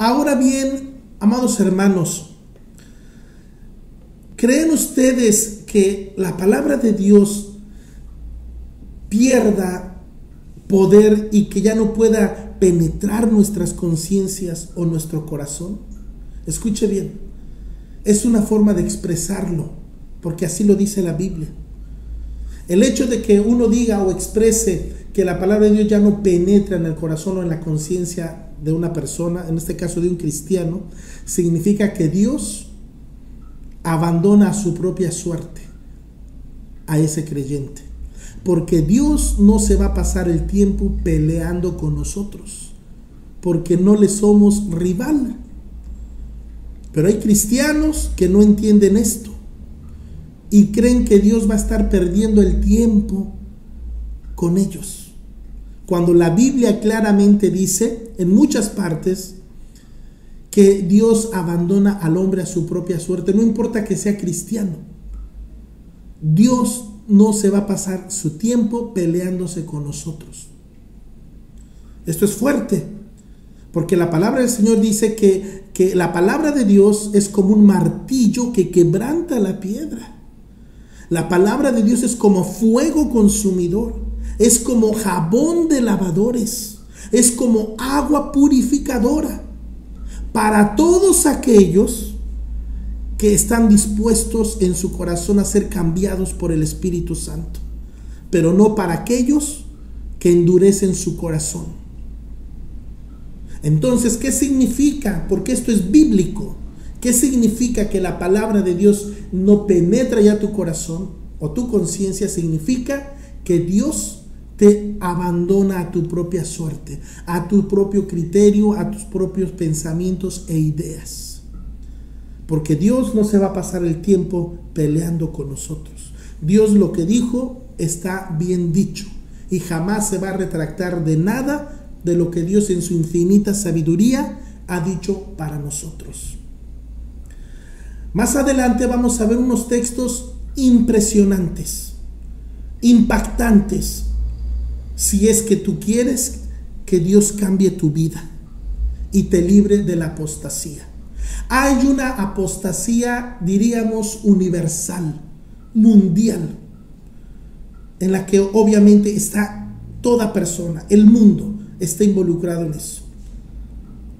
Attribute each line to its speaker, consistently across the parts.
Speaker 1: Ahora bien, amados hermanos, ¿creen ustedes que la palabra de Dios pierda poder y que ya no pueda penetrar nuestras conciencias o nuestro corazón? Escuche bien, es una forma de expresarlo, porque así lo dice la Biblia. El hecho de que uno diga o exprese que la palabra de Dios ya no penetra en el corazón o en la conciencia de una persona, en este caso de un cristiano, significa que Dios abandona a su propia suerte a ese creyente, porque Dios no se va a pasar el tiempo peleando con nosotros, porque no le somos rival. Pero hay cristianos que no entienden esto y creen que Dios va a estar perdiendo el tiempo con ellos, cuando la Biblia claramente dice en muchas partes que Dios abandona al hombre a su propia suerte, no importa que sea cristiano. Dios no se va a pasar su tiempo peleándose con nosotros. Esto es fuerte, porque la palabra del Señor dice que la palabra de Dios es como un martillo que quebranta la piedra. La palabra de Dios es como fuego consumidor, es como jabón de lavadores, es como agua purificadora para todos aquellos que están dispuestos en su corazón a ser cambiados por el Espíritu Santo, pero no para aquellos que endurecen su corazón. Entonces, ¿qué significa? Porque esto es bíblico. ¿Qué significa que la palabra de Dios no penetra ya tu corazón o tu conciencia? Significa que Dios te abandona a tu propia suerte, a tu propio criterio, a tus propios pensamientos e ideas. Porque Dios no se va a pasar el tiempo peleando con nosotros. Dios lo que dijo está bien dicho y jamás se va a retractar de nada de lo que Dios en su infinita sabiduría ha dicho para nosotros. Más adelante vamos a ver unos textos impresionantes, impactantes, si es que tú quieres que Dios cambie tu vida y te libre de la apostasía. Hay una apostasía, diríamos, universal, mundial, en la que obviamente está toda persona, el mundo está involucrado en eso.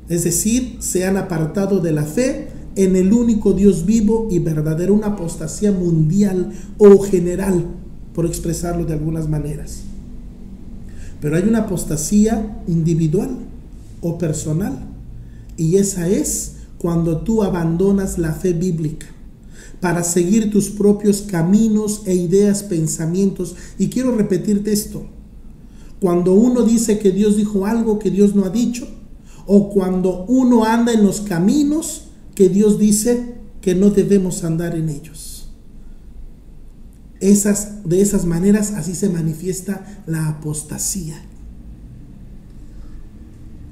Speaker 1: Es decir, se han apartado de la fe en el único Dios vivo y verdadero, una apostasía mundial o general, por expresarlo de algunas maneras. Pero hay una apostasía individual o personal, y esa es cuando tú abandonas la fe bíblica para seguir tus propios caminos e ideas, pensamientos. Y quiero repetirte esto: cuando uno dice que Dios dijo algo que Dios no ha dicho, o cuando uno anda en los caminos que Dios dice que no debemos andar en ellos. De esas maneras así se manifiesta la apostasía.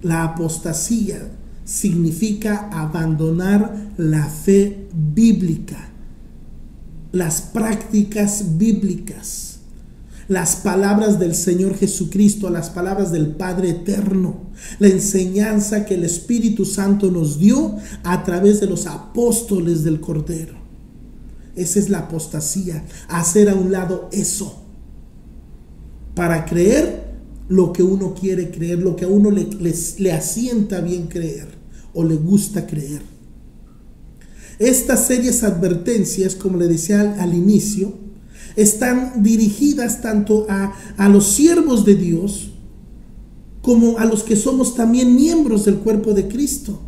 Speaker 1: La apostasía significa abandonar la fe bíblica, las prácticas bíblicas, las palabras del Señor Jesucristo, las palabras del Padre Eterno, la enseñanza que el Espíritu Santo nos dio a través de los apóstoles del Cordero. Esa es la apostasía, hacer a un lado eso para creer lo que uno quiere creer, lo que a uno le asienta bien creer o le gusta creer. Estas serias advertencias, como le decía al inicio, están dirigidas tanto a los siervos de Dios como a los que somos también miembros del cuerpo de Cristo,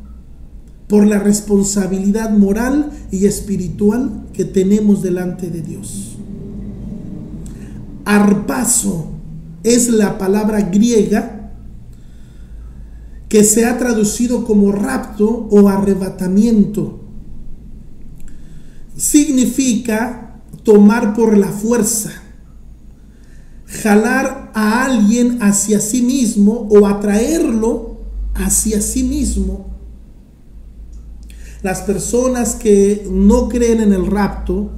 Speaker 1: por la responsabilidad moral y espiritual que tenemos delante de Dios. Harpazo es la palabra griega que se ha traducido como rapto o arrebatamiento. Significa tomar por la fuerza, jalar a alguien hacia sí mismo o atraerlo hacia sí mismo. Las personas que no creen en el rapto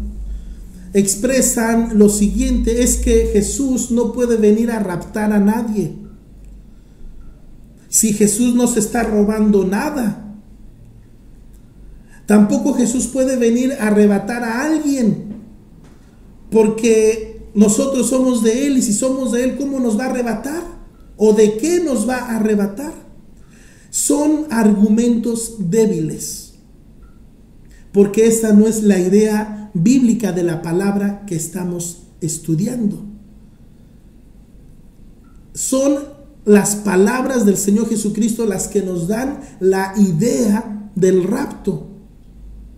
Speaker 1: expresan lo siguiente: es que Jesús no puede venir a raptar a nadie. Si Jesús no se está robando nada, Tampoco Jesús puede venir a arrebatar a alguien, porque nosotros somos de Él, y si somos de Él, ¿cómo nos va a arrebatar? ¿O de qué nos va a arrebatar? Son argumentos débiles, porque esta no es la idea bíblica de la palabra que estamos estudiando. Son las palabras del Señor Jesucristo las que nos dan la idea del rapto.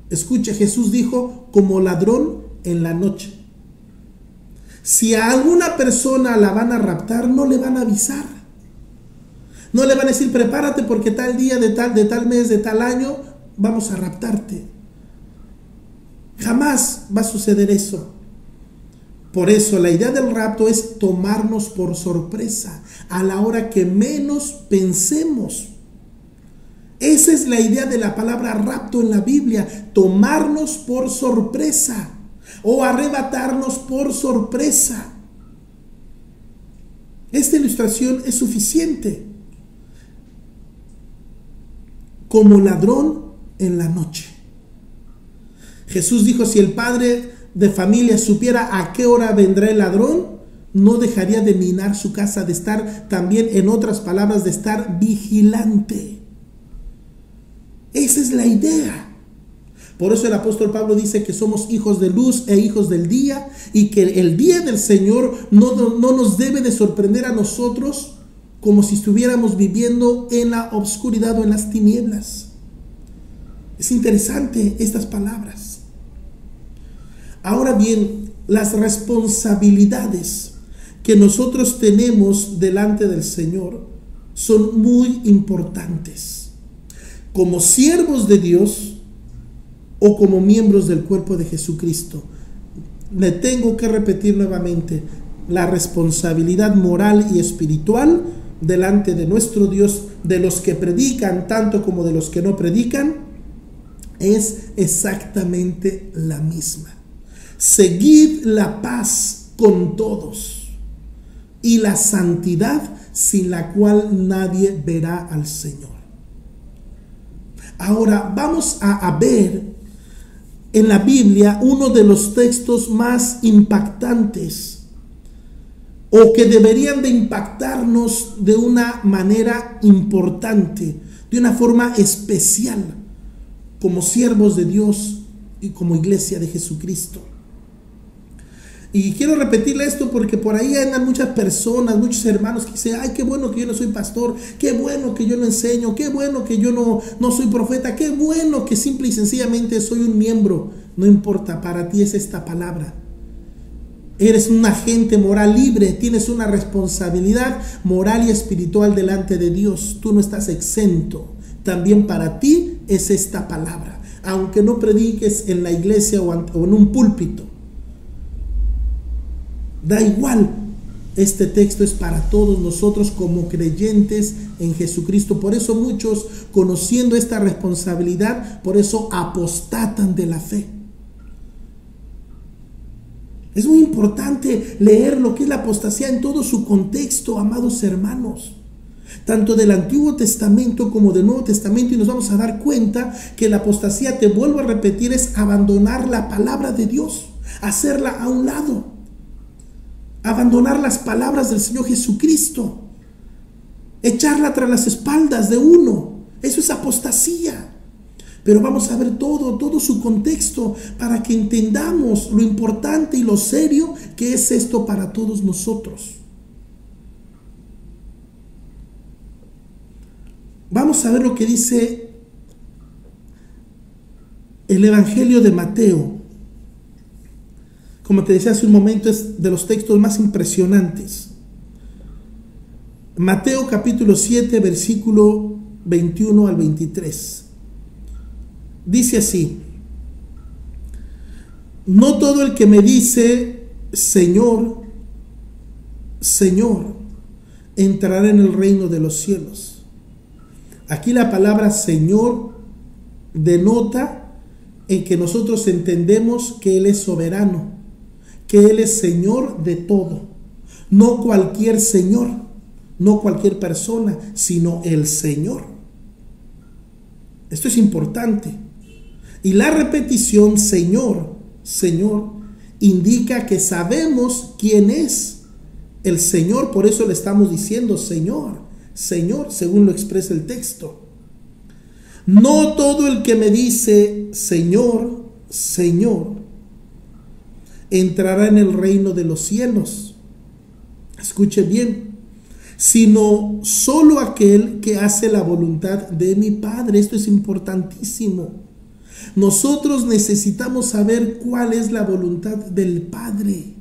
Speaker 1: Escuche, Jesús dijo, como ladrón en la noche. Si a alguna persona la van a raptar, no le van a avisar. No le van a decir, prepárate porque tal día, de tal mes, de tal año, vamos a raptarte. Jamás va a suceder eso. Por eso la idea del rapto es tomarnos por sorpresa a la hora que menos pensemos. Esa es la idea de la palabra rapto en la Biblia, tomarnos por sorpresa o arrebatarnos por sorpresa. Esta ilustración es suficiente. Como ladrón en la noche. Jesús dijo, si el padre de familia supiera a qué hora vendrá el ladrón, no dejaría de minar su casa, de estar también, en otras palabras, de estar vigilante. Esa es la idea. Por eso el apóstol Pablo dice que somos hijos de luz e hijos del día, y que el día del Señor no nos debe de sorprender a nosotros como si estuviéramos viviendo en la oscuridad o en las tinieblas. Es interesante estas palabras. Ahora bien, las responsabilidades que nosotros tenemos delante del Señor son muy importantes. Como siervos de Dios o como miembros del cuerpo de Jesucristo. Le tengo que repetir nuevamente, la responsabilidad moral y espiritual delante de nuestro Dios, de los que predican tanto como de los que no predican, es exactamente la misma. Seguid la paz con todos y la santidad, sin la cual nadie verá al Señor. Ahora vamos a ver en la Biblia uno de los textos más impactantes, o que deberían de impactarnos de una manera importante, de una forma especial, como siervos de Dios y como iglesia de Jesucristo. Y quiero repetirle esto porque por ahí andan muchas personas, muchos hermanos que dicen, ay, qué bueno que yo no soy pastor, qué bueno que yo no enseño, qué bueno que yo no soy profeta, qué bueno que simple y sencillamente soy un miembro. No importa, para ti es esta palabra. Eres un agente moral libre, tienes una responsabilidad moral y espiritual delante de Dios. Tú no estás exento. También para ti es esta palabra, aunque no prediques en la iglesia o en un púlpito. Da igual, este texto es para todos nosotros como creyentes en Jesucristo. Por eso muchos, conociendo esta responsabilidad, por eso apostatan de la fe. Es muy importante leer lo que es la apostasía en todo su contexto, amados hermanos, tanto del Antiguo Testamento como del Nuevo Testamento, y nos vamos a dar cuenta que la apostasía, te vuelvo a repetir, es abandonar la palabra de Dios, hacerla a un lado, abandonar las palabras del Señor Jesucristo, echarla tras las espaldas de uno. Eso es apostasía. Pero vamos a ver todo su contexto para que entendamos lo importante y lo serio que es esto para todos nosotros. Vamos a ver lo que dice el Evangelio de Mateo. Como te decía hace un momento, es de los textos más impresionantes. Mateo capítulo 7, versículo 21 al 23. Dice así: no todo el que me dice Señor, Señor, entrará en el reino de los cielos. Aquí la palabra Señor denota en que nosotros entendemos que Él es soberano, que Él es Señor de todo. No cualquier Señor, no cualquier persona, sino el Señor. Esto es importante. Y la repetición Señor, Señor, indica que sabemos quién es el Señor. Por eso le estamos diciendo Señor, Señor, según lo expresa el texto. No todo el que me dice Señor, Señor, entrará en el reino de los cielos. Escuche bien, sino solo aquel que hace la voluntad de mi Padre. Esto es importantísimo. Nosotros necesitamos saber cuál es la voluntad del Padre.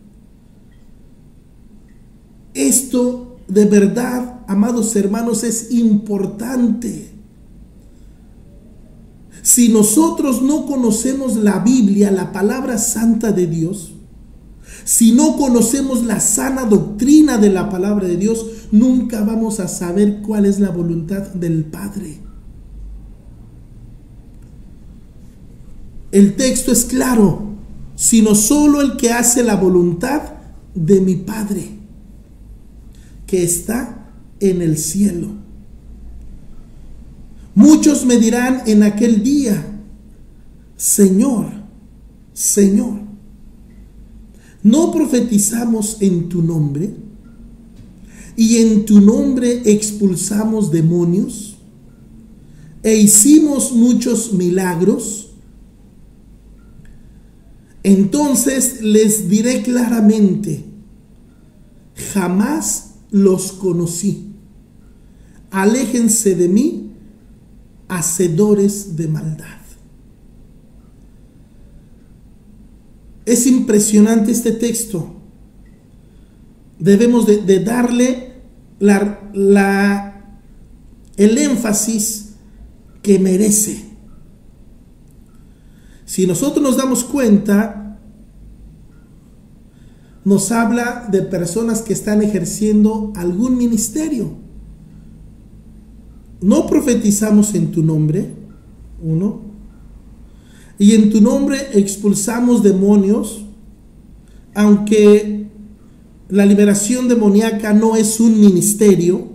Speaker 1: Esto de verdad, amados hermanos, es importante. Si nosotros no conocemos la Biblia, la palabra santa de Dios, si no conocemos la sana doctrina de la palabra de Dios, nunca vamos a saber cuál es la voluntad del Padre. El texto es claro, sino solo el que hace la voluntad de mi Padre, que está en el cielo. Muchos me dirán en aquel día, Señor, Señor, ¿no profetizamos en tu nombre? ¿Y en tu nombre expulsamos demonios? ¿E hicimos muchos milagros? Entonces les diré claramente, jamás los conocí. Aléjense de mí, hacedores de maldad. Es impresionante este texto. Debemos de darle el énfasis que merece. Si nosotros nos damos cuenta, nos habla de personas que están ejerciendo algún ministerio. No profetizamos en tu nombre, uno, y en tu nombre expulsamos demonios, aunque la liberación demoníaca no es un ministerio,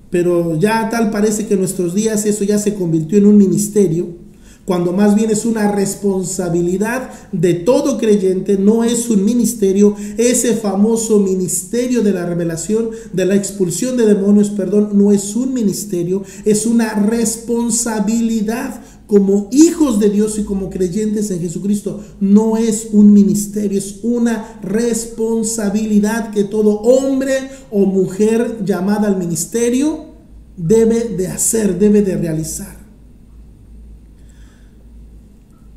Speaker 1: pero ya tal parece que en nuestros días eso ya se convirtió en un ministerio, cuando más bien es una responsabilidad de todo creyente. No es un ministerio. Ese famoso ministerio de la revelación, de la expulsión de demonios, no es un ministerio, es una responsabilidad. Como hijos de Dios y como creyentes en Jesucristo, no es un ministerio, es una responsabilidad que todo hombre o mujer llamada al ministerio debe de hacer, debe de realizar.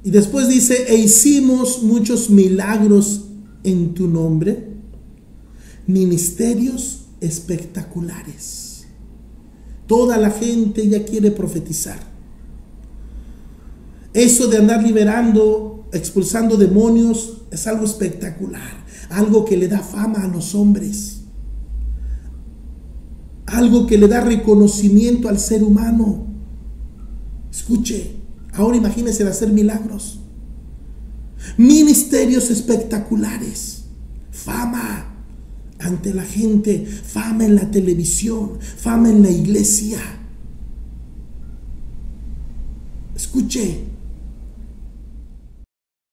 Speaker 1: Y después dice, e hicimos muchos milagros en tu nombre, ministerios espectaculares. Toda la gente ya quiere profetizar. Eso de andar liberando, expulsando demonios, es algo espectacular, algo que le da fama a los hombres, algo que le da reconocimiento al ser humano. Escuche, ahora imagínese el hacer milagros, ministerios espectaculares, fama ante la gente, fama en la televisión, fama en la iglesia. Escuche,